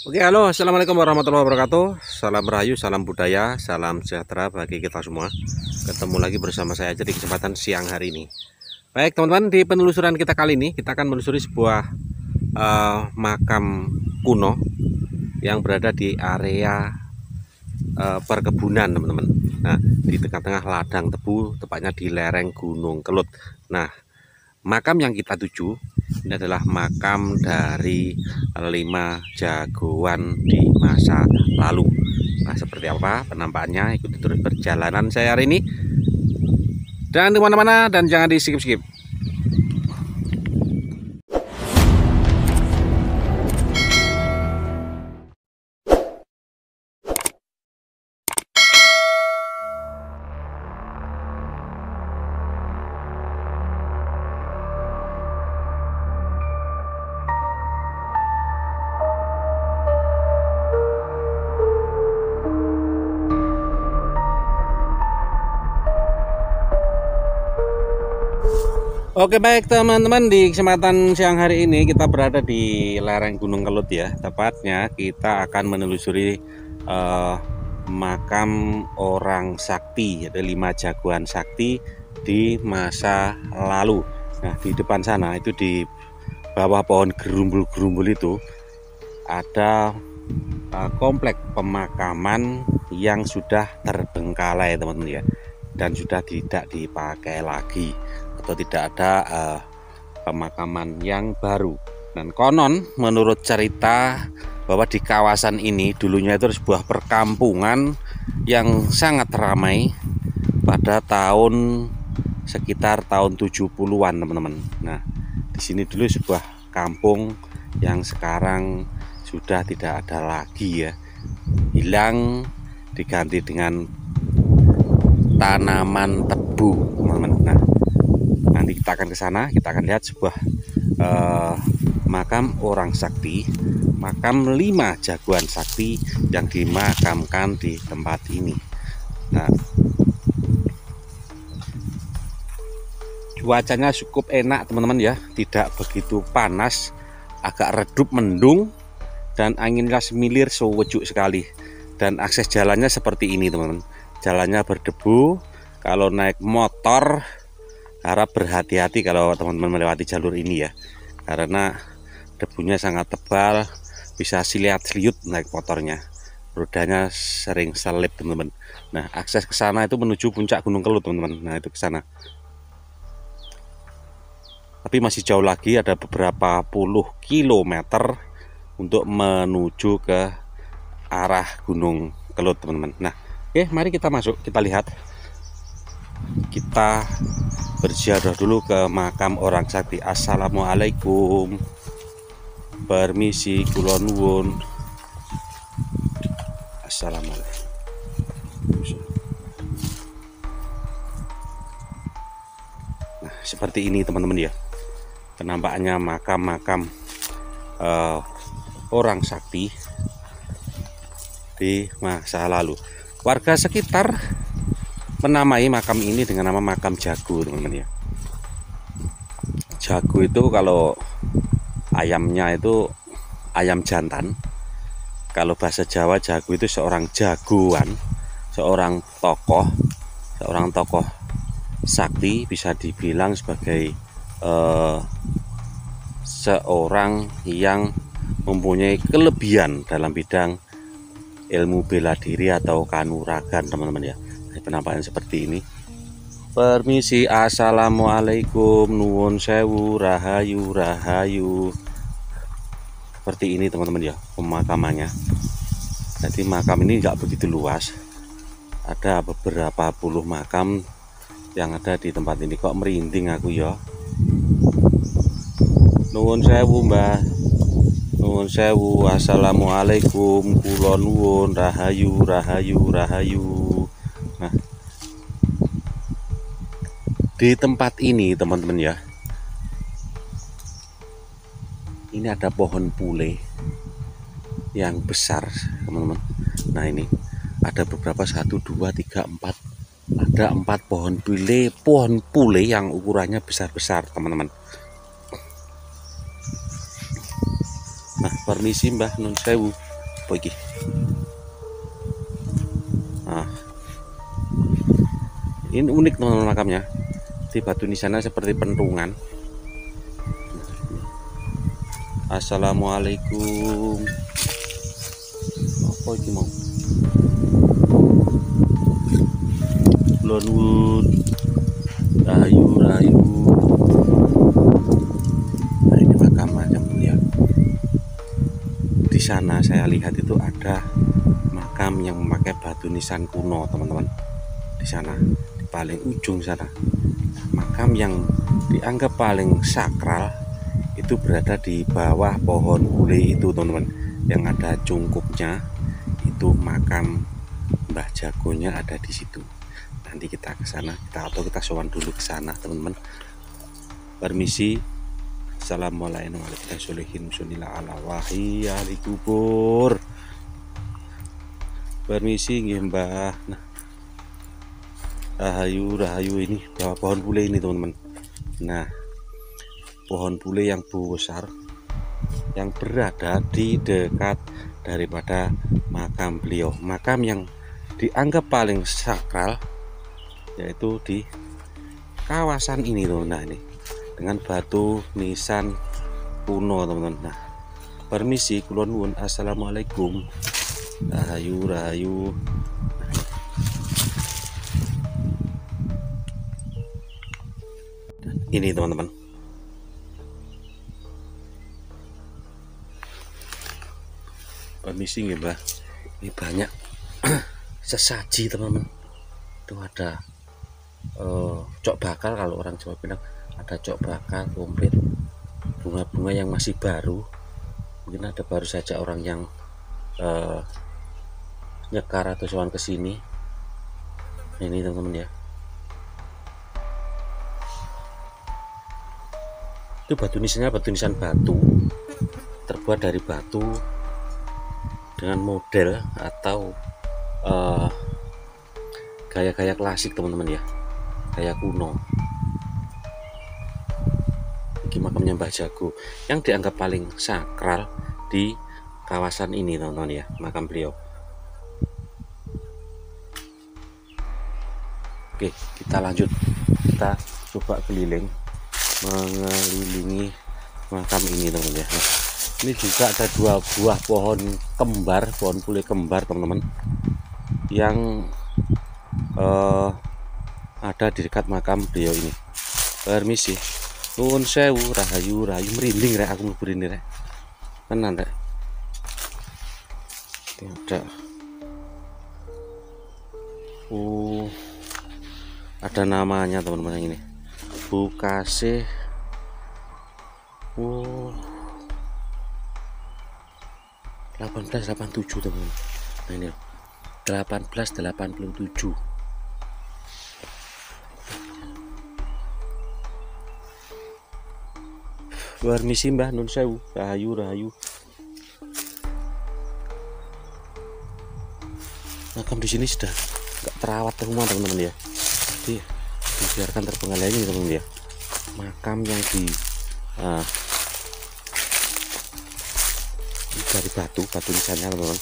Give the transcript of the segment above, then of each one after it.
Oke, halo, assalamualaikum warahmatullahi wabarakatuh. Salam rahayu, salam budaya, salam sejahtera bagi kita semua. Ketemu lagi bersama saya aja di kesempatan siang hari ini. Baik, teman-teman, di penelusuran kita kali ini kita akan menelusuri sebuah makam kuno yang berada di area perkebunan, teman-teman. Nah, di tengah-tengah ladang tebu, tepatnya di lereng Gunung Kelut. Nah, makam yang kita tuju ini adalah makam dari 5 jagoan di masa lalu. Nah, seperti apa penampakannya? Ikuti terus perjalanan saya hari ini. Jangan di mana-mana dan jangan di skip-skip. Oke, baik teman-teman, di kesempatan siang hari ini kita berada di lereng Gunung Kelut ya. Tepatnya kita akan menelusuri makam orang sakti, ada 5 jagoan sakti di masa lalu. Nah, di depan sana itu di bawah pohon gerumbul-gerumbul itu ada komplek pemakaman yang sudah terbengkalai, teman-teman ya, dan sudah tidak dipakai lagi atau tidak ada pemakaman yang baru. Dan konon menurut cerita bahwa di kawasan ini dulunya itu sebuah perkampungan yang sangat ramai pada tahun sekitar tahun 70-an, teman-teman. Nah, di sini dulu sebuah kampung yang sekarang sudah tidak ada lagi ya. Hilang, diganti dengan tanaman tebu, teman-teman. Nah, nanti kita akan ke sana, kita akan lihat sebuah makam orang sakti, makam 5 jagoan sakti yang dimakamkan di tempat ini. Nah, cuacanya cukup enak, teman-teman ya, tidak begitu panas, agak redup mendung, dan anginnya semilir sewejuk sekali. Dan akses jalannya seperti ini, teman-teman. Jalannya berdebu. Kalau naik motor harap berhati-hati kalau teman-teman melewati jalur ini ya, karena debunya sangat tebal, bisa siliat-siliut naik motornya, rodanya sering selip, teman-teman. Nah, akses ke sana itu menuju puncak Gunung Kelut, teman-teman. Nah, itu ke sana. Tapi masih jauh lagi, ada beberapa puluh kilometer untuk menuju ke arah Gunung Kelut, teman-teman. Nah, oke, mari kita masuk, kita lihat. Kita berziarah dulu ke makam orang sakti. Assalamualaikum, permisi, kula nuwun. Assalamualaikum. Nah, seperti ini, teman-teman ya, penampakannya makam-makam orang sakti di masa lalu. Warga sekitar menamai makam ini dengan nama makam jago, teman-teman ya. Jago itu kalau ayamnya itu ayam jantan. Kalau bahasa Jawa, jago itu seorang jagoan, seorang tokoh sakti, bisa dibilang sebagai seorang yang mempunyai kelebihan dalam bidang ilmu bela diri atau kanuragan, teman-teman ya. Penampakan seperti ini. Permisi, assalamualaikum, nuwun sewu, rahayu rahayu. Seperti ini, teman-teman ya, pemakamannya. Jadi makam ini nggak begitu luas, ada beberapa puluh makam yang ada di tempat ini. Kok merinding aku ya. Nuwun sewu, mbah, nuwun sewu, assalamualaikum, kula nuwun, rahayu rahayu rahayu. Nah, di tempat ini, teman-teman ya, ini ada pohon pule yang besar, teman-teman. Nah, ini ada beberapa, 1, 2, 3, 4, ada 4 pohon pule yang ukurannya besar-besar, teman-teman. Nah, permisi mbah, nun sewu. apa iki? Nah, ini unik teman-teman makamnya. Di batu nisannya seperti pentungan. Assalamualaikum. Apa iki mau? Lonwood. Rayu. Nah, ini makam macam ya. Di sana saya lihat itu ada makam yang memakai batu nisan kuno, teman-teman. Di sana, di paling ujung sana. Makam yang dianggap paling sakral itu berada di bawah pohon bule itu, teman-teman. Yang ada cungkupnya itu makam Mbah Jagonya ada di situ. Nanti kita ke sana, kita sowan dulu ke sana, teman-teman. Permisi. Assalamualaikum warahmatullahi wabarakatuh. Permisi nggih, Mbah. Nah, rahayu ini bawah pohon bule ini, teman-teman. Nah, pohon bule yang besar yang berada di dekat daripada makam beliau, makam yang dianggap paling sakral, yaitu di kawasan ini, teman-teman. Nah, ini dengan batu nisan kuno, teman-teman. Nah, permisi kula nuwun. Assalamualaikum. Rahayu. Ini, teman-teman. Permisi nggih, Mbah. Ini banyak sesaji, teman-teman. Itu ada cok bakal, kalau orang Jawa bilang ada cok bakal komplit, bunga-bunga yang masih baru. Mungkin ada baru saja orang yang nyekar atau sowan ke sini. Ini, teman-teman ya. Itu batu nisannya batu nisan batu, terbuat dari batu dengan model atau gaya-gaya klasik, teman-teman ya, gaya kuno. Ini makamnya Mbah Jago yang dianggap paling sakral di kawasan ini, teman-teman ya, makam beliau. Oke, kita lanjut, kita coba keliling mengelilingi makam ini, teman-teman ya. Nah, ini juga ada dua buah pohon kembar, pohon bule kembar, teman-teman, yang ada di dekat makam beliau ini. Permisi, nuwun sewu, rahayu merinding rek aku mlebu rene rek. Tenan rek. Ada namanya, teman-teman, yang ini. Bukase 1887, teman-teman. Nah, ini 1887. Permisi, Mbah, nun sewu, rahayu. Makam di sini sudah nggak terawat semua, teman-teman ya. Jadi dibiarkan terpenggal ini, teman-teman ya. Makam yang dari batu nisannya, teman-teman.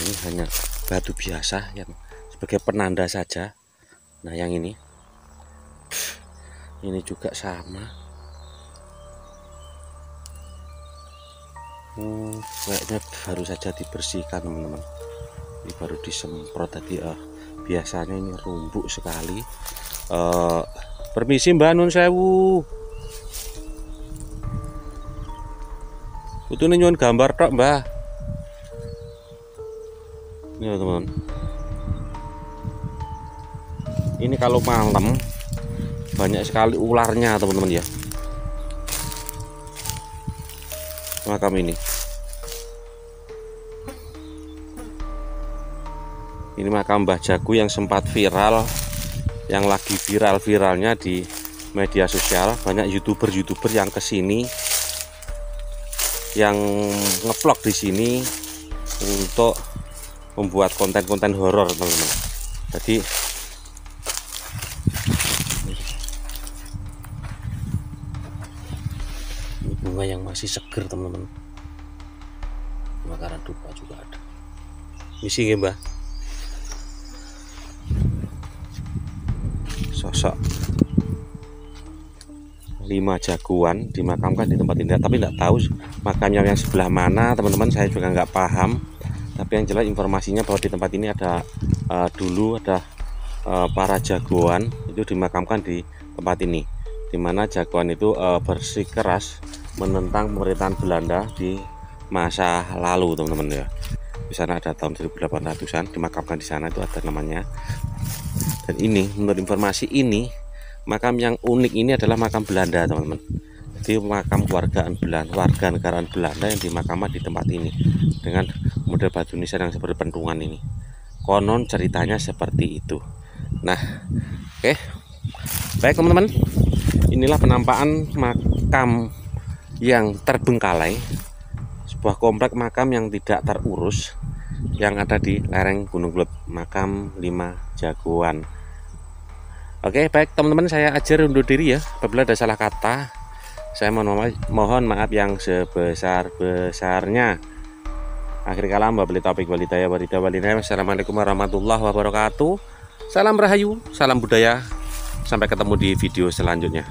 Ini hanya batu biasa yang sebagai penanda saja. Nah, yang ini juga sama. Kayaknya baru saja dibersihkan, teman-teman. Ini baru disemprot tadi. Biasanya ini rumbuk sekali. Permisi, Mbak, nun sewu. Utune nyuwun gambar tok, Mbah. Ini, teman-teman. Ini kalau malam banyak sekali ularnya, teman-teman ya. Makam ini. Ini makam Mbah Jago yang sempat viral, yang lagi viral-viralnya di media sosial. Banyak youtuber yang kesini, yang ngevlog di sini untuk membuat konten-konten horor, teman-teman. Jadi ini bunga yang masih seger, teman-teman. Makanan dupa juga ada. Misi nggih, Mbah. Sosok 5 jagoan dimakamkan di tempat ini, tapi nggak tahu makamnya yang sebelah mana, teman-teman. Saya juga nggak paham, tapi yang jelas informasinya bahwa di tempat ini ada dulu ada para jagoan itu dimakamkan di tempat ini, dimana jagoan itu bersikeras menentang pemerintahan Belanda di masa lalu, teman-teman ya. Di sana ada tahun 1800-an, dimakamkan di sana, itu ada namanya. Dan ini menurut informasi ini, makam yang unik ini adalah makam Belanda, teman-teman. Jadi makam warga negaraan Belanda yang dimakamkan di tempat ini dengan model batu nisan yang seperti pentungan ini. Konon ceritanya seperti itu. Nah, oke. Baik, teman-teman. Inilah penampakan makam yang terbengkalai, sebuah komplek makam yang tidak terurus yang ada di lereng Gunung Kelud, makam 5 jagoan. Oke, baik teman-teman, saya ajar undur diri ya. Apabila ada salah kata, saya mohon maaf yang sebesar-besarnya. Akhir kalam, wabillahi taufiq wal hidayah. Wassalamualaikum warahmatullahi wabarakatuh. Salam rahayu, salam budaya. Sampai ketemu di video selanjutnya.